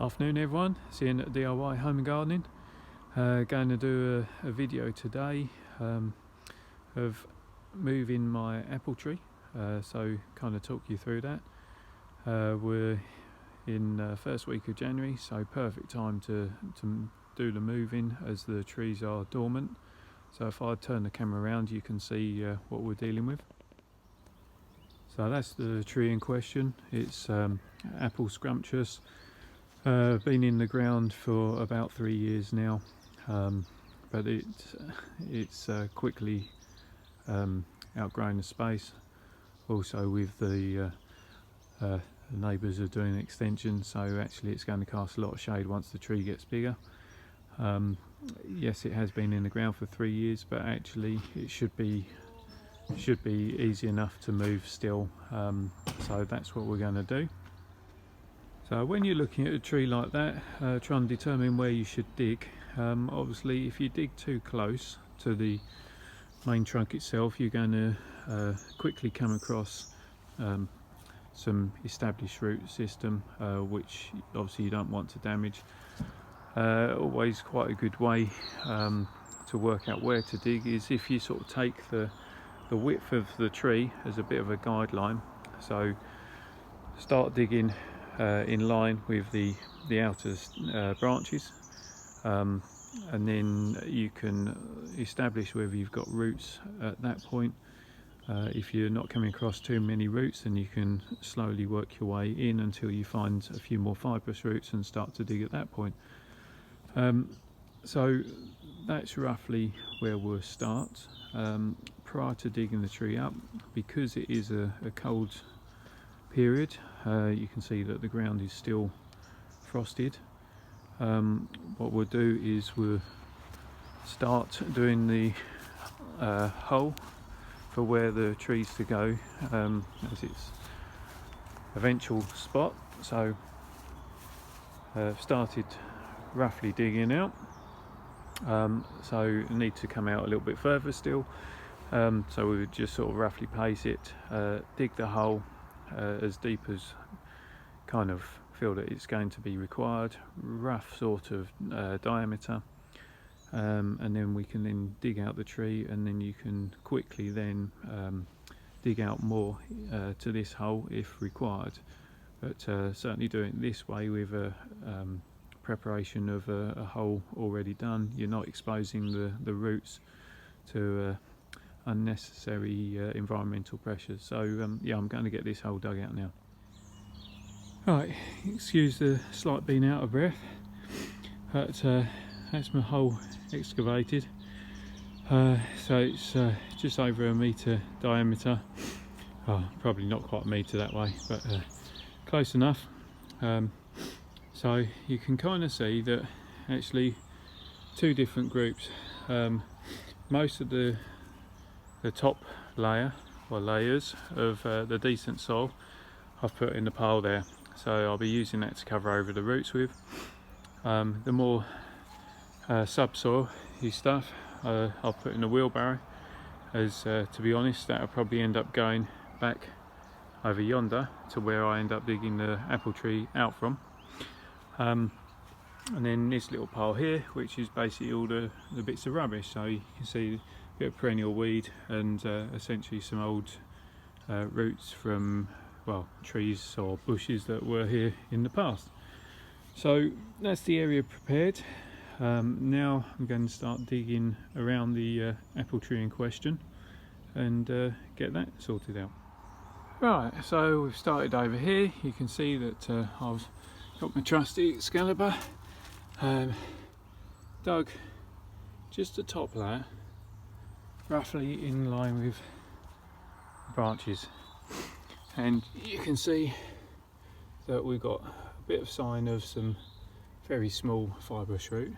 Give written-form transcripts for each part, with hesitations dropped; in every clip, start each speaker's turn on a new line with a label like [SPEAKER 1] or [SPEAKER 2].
[SPEAKER 1] Afternoon everyone, seeing at DIY Home and Gardening. Going to do a video today of moving my apple tree, so kind of talk you through that. We're in first week of January, so perfect time to do the moving as the trees are dormant. So if I turn the camera around, you can see what we're dealing with. So that's the tree in question. It's apple scrumptious. Been in the ground for about 3 years now, but it's quickly outgrown the space. Also with the neighbours are doing an extension, so actually it's going to cast a lot of shade once the tree gets bigger. Yes, it has been in the ground for 3 years, but actually it should be easy enough to move still, so that's what we're going to do. So when you're looking at a tree like that, try and determine where you should dig. Obviously if you dig too close to the main trunk itself, you're going to quickly come across some established root system, which obviously you don't want to damage. Always quite a good way to work out where to dig is if you sort of take the width of the tree as a bit of a guideline. So start digging in line with the outer branches, and then you can establish whether you've got roots at that point. If you're not coming across too many roots, then you can slowly work your way in until you find a few more fibrous roots and start to dig at that point. So that's roughly where we'll start. Prior to digging the tree up, because it is a cold period, you can see that the ground is still frosted. What we'll do is we'll start doing the hole for where the tree's to go as its eventual spot. So I've started roughly digging out, so I need to come out a little bit further still, so we would just sort of roughly pace it, dig the hole as deep as kind of feel that it's going to be required, rough sort of diameter, and then we can then dig out the tree, and then you can quickly then dig out more to this hole if required. But certainly doing it this way with a preparation of a hole already done, you're not exposing the roots to unnecessary environmental pressures. So yeah, I'm going to get this hole dug out now. Right, excuse the slight being out of breath, but that's my hole excavated. So it's just over a metre diameter. Oh, probably not quite a metre that way, but close enough. So you can kind of see that actually two different groups. Most of the top layer or layers of the decent soil I've put in the pile there, so I'll be using that to cover over the roots with. The more subsoil-y stuff I'll put in the wheelbarrow, as to be honest that'll probably end up going back over yonder to where I end up digging the apple tree out from. And then this little pile here, which is basically all the bits of rubbish. So you can see a bit of perennial weed and essentially some old roots from, well, trees or bushes that were here in the past. So that's the area prepared. Now I'm going to start digging around the apple tree in question and get that sorted out. Right, so we've started over here. You can see that I've got my trusty Excalibur, dug just the top layer, roughly in line with the branches, and you can see that we've got a bit of sign of some very small fibrous root.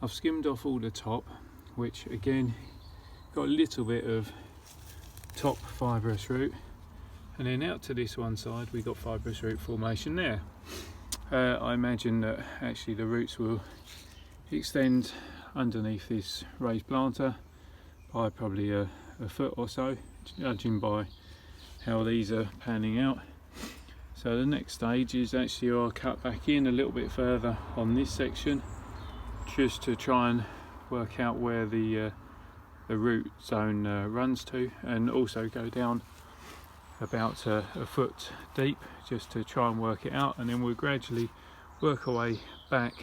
[SPEAKER 1] I've skimmed off all the top, which again got a little bit of top fibrous root, and then out to this one side we got fibrous root formation there. I imagine that actually the roots will extend underneath this raised planter by probably a foot or so, judging by how these are panning out. So the next stage is actually I'll cut back in a little bit further on this section, just to try and work out where the root zone runs to, and also go down about a foot deep just to try and work it out, and then we'll gradually work our way back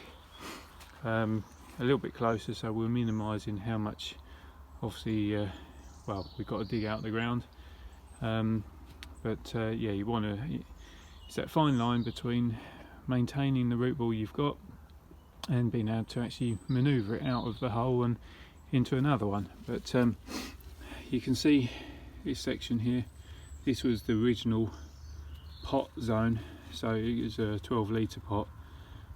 [SPEAKER 1] a little bit closer, so we're minimising how much, obviously, well, we've got to dig out the ground, but yeah, you want to, it's that fine line between maintaining the root ball you've got and being able to actually manoeuvre it out of the hole and into another one. But you can see this section here, this was the original pot zone, so it was a 12 litre pot,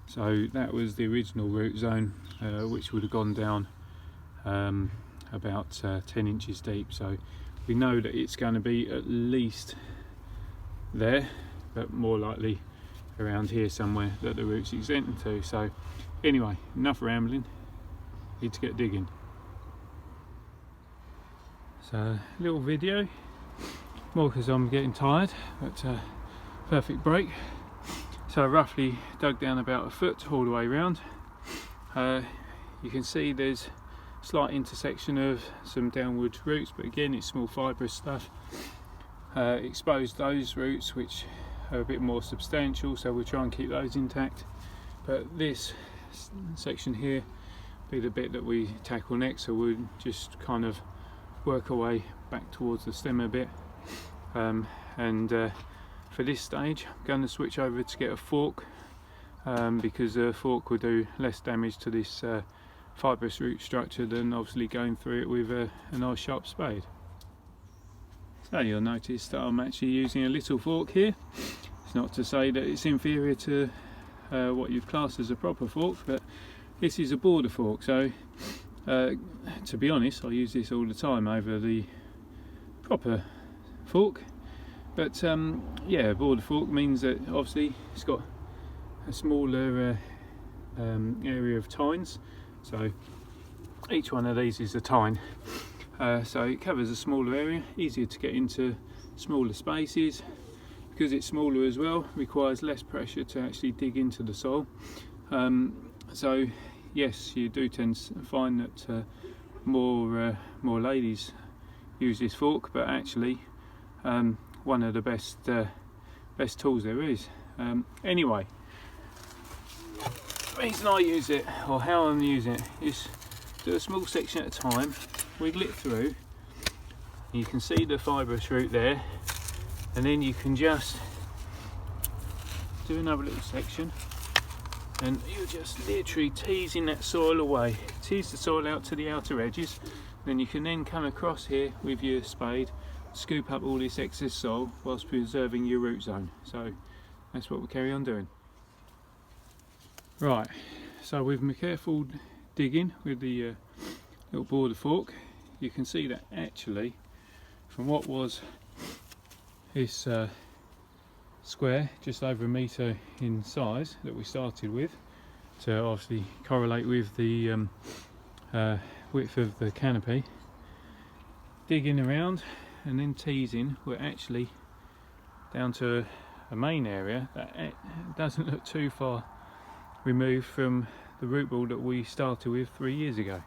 [SPEAKER 1] so that was the original root zone, which would have gone down about 10 inches deep. So we know that it's going to be at least there, but more likely around here somewhere that the root's extending to. So anyway, enough rambling, need to get digging. So a little video, more because I'm getting tired, but perfect break. So I roughly dug down about a foot all the way around. You can see there's slight intersection of some downward roots, but again it's small fibrous stuff. Exposed those roots which are a bit more substantial, so we'll try and keep those intact. But this section here be the bit that we tackle next, so we'll just kind of work our way back towards the stem a bit. For this stage I'm going to switch over to get a fork, because a fork will do less damage to this fibrous root structure than obviously going through it with a nice sharp spade. So you'll notice that I'm actually using a little fork here. It's not to say that it's inferior to what you'd class as a proper fork, but this is a border fork, so to be honest I use this all the time over the proper fork. But yeah, a border fork means that obviously it's got a smaller area of tines, so each one of these is a tine, so it covers a smaller area, easier to get into smaller spaces. Because it's smaller as well, requires less pressure to actually dig into the soil. So yes, you do tend to find that more ladies use this fork, but actually one of the best tools there is. Anyway, the reason I use it, or how I'm using it, is do a small section at a time, wiggle it through. You can see the fibrous root there, and then you can just do another little section, and you're just literally teasing that soil away. Tease the soil out to the outer edges, then you can then come across here with your spade, scoop up all this excess soil whilst preserving your root zone. So that's what we'll carry on doing. Right, so with my careful digging with the little border fork, you can see that actually from what was this square just over 1 metre in size that we started with, to obviously correlate with the width of the canopy, digging around and then teasing, we're actually down to a main area that doesn't look too far removed from the root ball that we started with 3 years ago,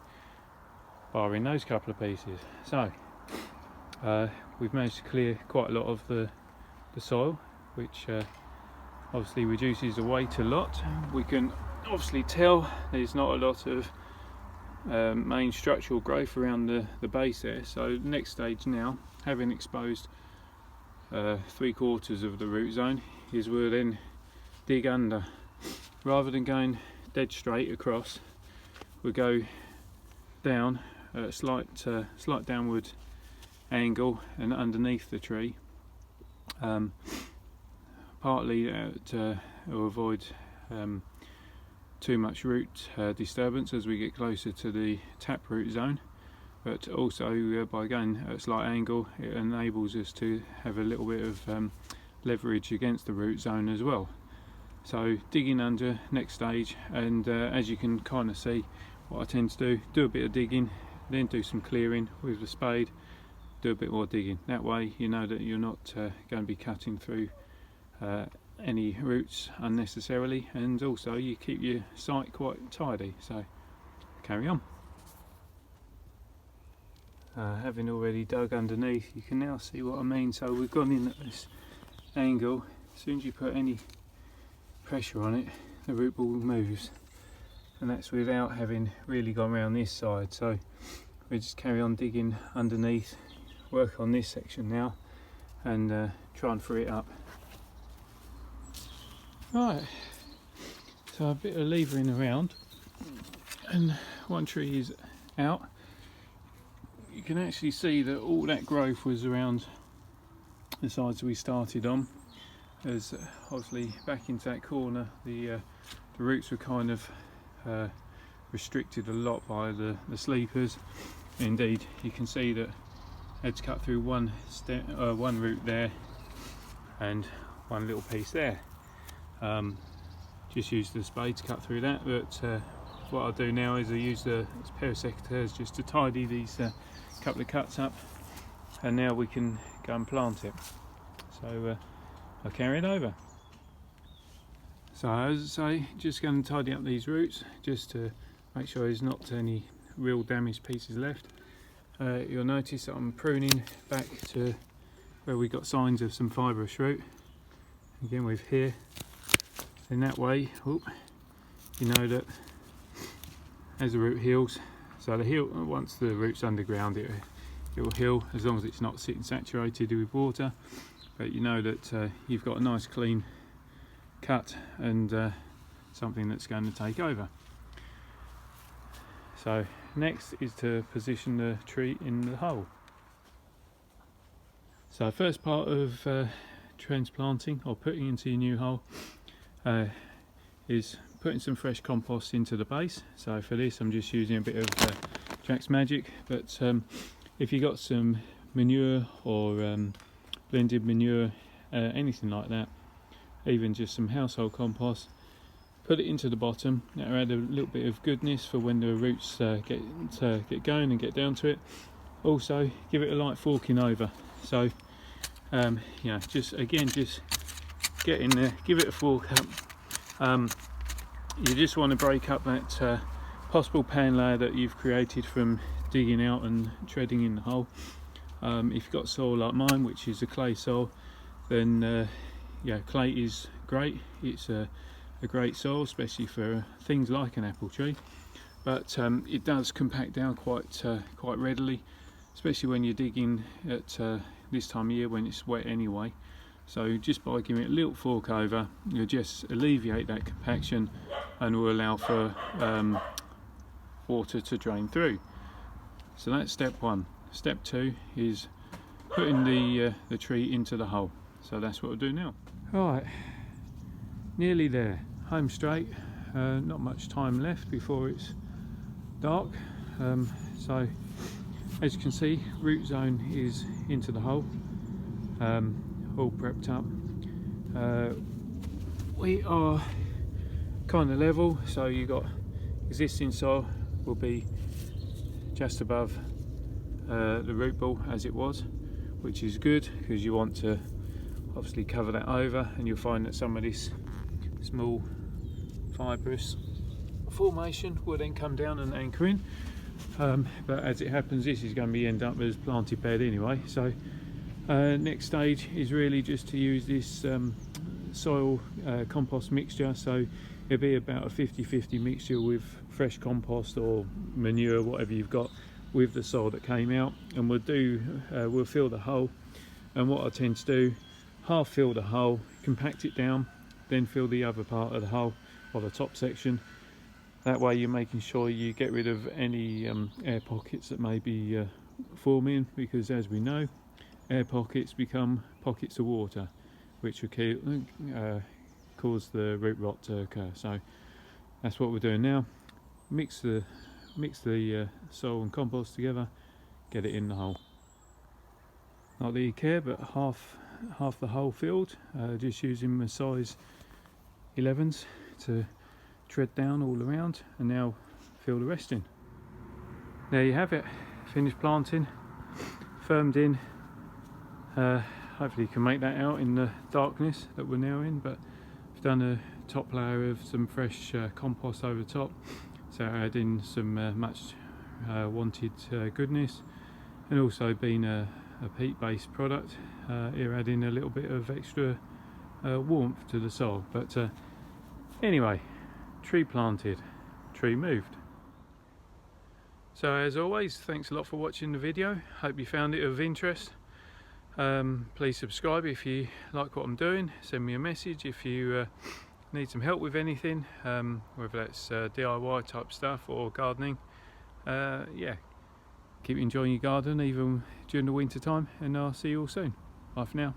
[SPEAKER 1] barring those couple of pieces. So we've managed to clear quite a lot of the soil, which obviously reduces the weight a lot. We can obviously tell there's not a lot of main structural growth around the base there. So the next stage now, having exposed 3/4 of the root zone, is we'll then dig under. Rather than going dead straight across, we'll go down at a slight downward angle and underneath the tree, partly to avoid too much root disturbance as we get closer to the taproot zone, but also by going at a slight angle it enables us to have a little bit of leverage against the root zone as well. So digging under, next stage, and as you can kind of see, what I tend to do a bit of digging, then do some clearing with the spade, do a bit more digging. That way you know that you're not going to be cutting through any roots unnecessarily, and also you keep your site quite tidy. So carry on. Having already dug underneath, you can now see what I mean. So we've gone in at this angle. As soon as you put any pressure on it, the root ball moves, and that's without having really gone around this side. So we just carry on digging underneath, work on this section now, and try and free it up. Right, so a bit of levering around, and one tree is out. You can actually see that all that growth was around the sides we started on. As obviously back into that corner, the roots were kind of restricted a lot by the sleepers. Indeed, you can see that I had to cut through one root there and one little piece there. Just used the spade to cut through that, but what I'll do now is I use a pair of secateurs just to tidy these couple of cuts up, and now we can go and plant it. So I'll carry it over. So as I say, just going to tidy up these roots just to make sure there's not any real damaged pieces left. You'll notice that I'm pruning back to where we got signs of some fibrous root. Again with here, in that way, you know that as the root heals, so the heal, once the root's underground, it will heal as long as it's not sitting saturated with water. But you know that you've got a nice clean cut and something that's going to take over. So next is to position the tree in the hole. So first part of transplanting, or putting into your new hole, is putting some fresh compost into the base. So for this I'm just using a bit of Jack's Magic, but if you got some manure or blended manure, anything like that, even just some household compost, put it into the bottom. That'll add a little bit of goodness for when the roots get going and get down to it. Also give it a light forking over. So you know, just get in there, give it a fork up. You just want to break up that possible pan layer that you've created from digging out and treading in the hole. If you've got soil like mine, which is a clay soil, then yeah, clay is great. It's a great soil, especially for things like an apple tree, but it does compact down quite readily, especially when you're digging at this time of year when it's wet anyway. So just by giving it a little fork over, you'll just alleviate that compaction and will allow for water to drain through. So that's step one. Step two is putting the tree into the hole. So that's what we'll do now. Right, nearly there, home straight. Not much time left before it's dark. So as you can see, root zone is into the hole, all prepped up. We are kind of level, so you got existing soil will be just above the root ball as it was, which is good because you want to obviously cover that over, and you'll find that some of this small fibrous formation will then come down and anchor in. But as it happens, this is going to be end up as planted bed anyway. So next stage is really just to use this soil compost mixture. So it'll be about a 50-50 mixture with fresh compost or manure, whatever you've got, with the soil that came out. And we'll fill the hole, and what I tend to do, half fill the hole, compact it down, then fill the other part of the hole, or the top section. That way you're making sure you get rid of any air pockets that may be forming, because as we know, air pockets become pockets of water, which will cause the root rot to occur. So that's what we're doing now. Mix the soil and compost together, get it in the hole. Not that you care, but half the hole filled, just using my size 11s to tread down all around, and now fill the rest in. There you have it, finished planting, firmed in. hopefully you can make that out in the darkness that we're now in, but I've done a top layer of some fresh compost over the top, so adding some much wanted goodness, and also being a peat based product, here adding a little bit of extra warmth to the soil. But anyway, tree planted, tree moved. So as always, thanks a lot for watching the video. Hope you found it of interest. Please subscribe if you like what I'm doing. Send me a message if you need some help with anything, whether that's DIY type stuff or gardening. Yeah, keep enjoying your garden even during the winter time, and I'll see you all soon. Bye for now.